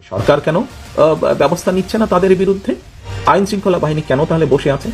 সরকার কেন ব্যবস্থা নিচ্ছে না তাদের বিরুদ্ধে? আইন শৃঙ্খলা বাহিনী কেন তাহলে বসে আছে?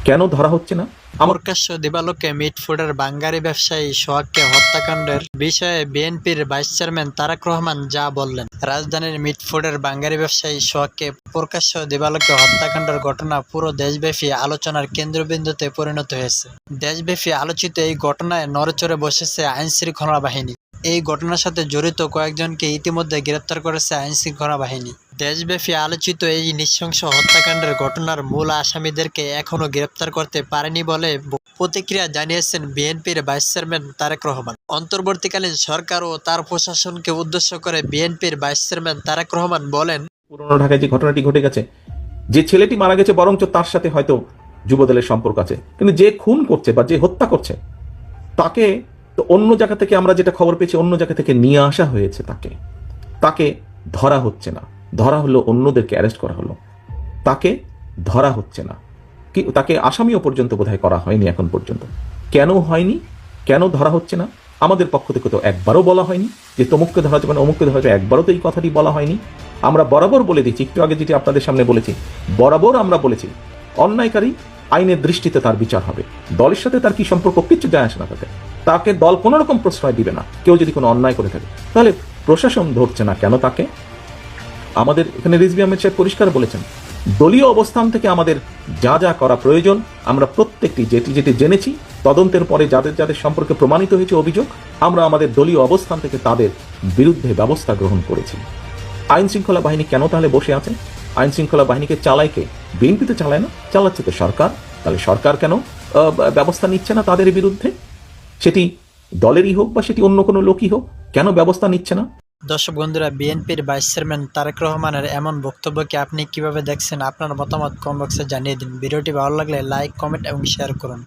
কেন ধরা হচ্ছে না? প্রকাশ্য দিবালোকে মিটফুডের বাঙ্গারি ব্যবসায়ী সোহাগকে হত্যাকাণ্ডের বিষয়ে বিএনপির ভাইস চেয়ারম্যান তারেক রহমান যা বললেন। রাজধানীর মিটফুডের বাঙ্গারি ব্যবসায়ী সোহাগকে প্রকাশ্য দিবালোকে হত্যাকাণ্ডের ঘটনা পুরো দেশব্যাপী আলোচনার কেন্দ্রবিন্দুতে পরিণত হয়েছে। দেশব্যাপী আলোচিত এই ঘটনায় নড়েচড়ে বসেছে আইনশৃঙ্খলা বাহিনী। এই ঘটনার সাথে জড়িত কয়েকজনকে ইতিমধ্যে গ্রেপ্তার করেছে আইনশৃঙ্খলা বাহিনী। দেশব্যাপী আলোচিত এই নৃশংস হত্যাকাণ্ডের ঘটনার মূল আসামিদেরকে এখনও গ্রেপ্তার করতে পারেনি বলে প্রতিক্রিয়া জানিয়েছেন বিএনপির ভাইস চেয়ারম্যান তারেক রহমান। অন্তর্বর্তীকালীন সরকার ও তার প্রশাসনকে উদ্দেশ্য করে বিএনপির ভাইস চেয়ারম্যান তারেক রহমান বলেন, পুরনো ঢাকায় যে ঘটনাটি ঘটে গেছে, যে ছেলেটি মারা গেছে বরঞ্চ তার সাথে হয়তো যুবদলের সম্পর্ক আছে, কিন্তু যে খুন করছে বা যে হত্যা করছে তাকে তো অন্য জায়গা থেকে, আমরা যেটা খবর পেয়েছি, অন্য জায়গা থেকে নিয়ে আসা হয়েছে। তাকে ধরা হচ্ছে না। ধরা হলো, অন্যদেরকে অ্যারেস্ট করা হলো, তাকে ধরা হচ্ছে না। কি তাকে আসামিও পর্যন্ত বোধহয় করা হয়নি এখন পর্যন্ত। কেন হয়নি? কেন ধরা হচ্ছে না? আমাদের পক্ষ থেকে তো একবারও বলা হয়নি যে তমুককে ধরা যাবে না, অমুককে ধরা যাবে, একবারও তো এই কথাটি বলা হয়নি। আমরা বরাবর বলে দিচ্ছি, একটু আগে যেটি আপনাদের সামনে বলেছি, বরাবর আমরা বলেছি অন্যায়কারী আইনের দৃষ্টিতে তার বিচার হবে। দলের সাথে তার কি সম্পর্ক, কিচ্ছু যায় আসে না তাকে দল কোনো রকম প্রশ্রয় দিবে না। কেউ যদি কোনো অন্যায় করে থাকে, তাহলে প্রশাসন ধরছে না কেন তাকে? আমাদের এখানে রিজভী আহমেদ সাহেব পরিষ্কার বলেছেন, দলীয় অবস্থান থেকে আমাদের যা যা করা প্রয়োজন আমরা প্রত্যেকটি যেটি জেনেছি, তদন্তের পরে যাদের যাদের সম্পর্কে প্রমাণিত হয়েছে অভিযোগ, আমরা আমাদের দলীয় অবস্থান থেকে তাদের বিরুদ্ধে ব্যবস্থা গ্রহণ করেছি। আইন শৃঙ্খলা বাহিনী কেন তাহলে বসে আছে? আইন শৃঙ্খলা বাহিনীকে চালায় কে? বিএনপি তো চালায় না, চালাচ্ছে তো সরকার। তাহলে সরকার কেন ব্যবস্থা নিচ্ছে না তাদের বিরুদ্ধে? সেটি দলেরই হোক বা সেটি অন্য কোনো লোকই হোক, কেন ব্যবস্থা নিচ্ছে না? দর্শক বন্ধুরা, বিএনপির ভাইস চেয়ারম্যান তারেক রহমানের এমন বক্তব্যকে আপনি কিভাবে দেখছেন? আপনার মতামত কমেন্ট বক্সে জানিয়ে দিন। ভিডিওটি ভালো লাগলে লাইক, কমেন্ট এবং শেয়ার করুন।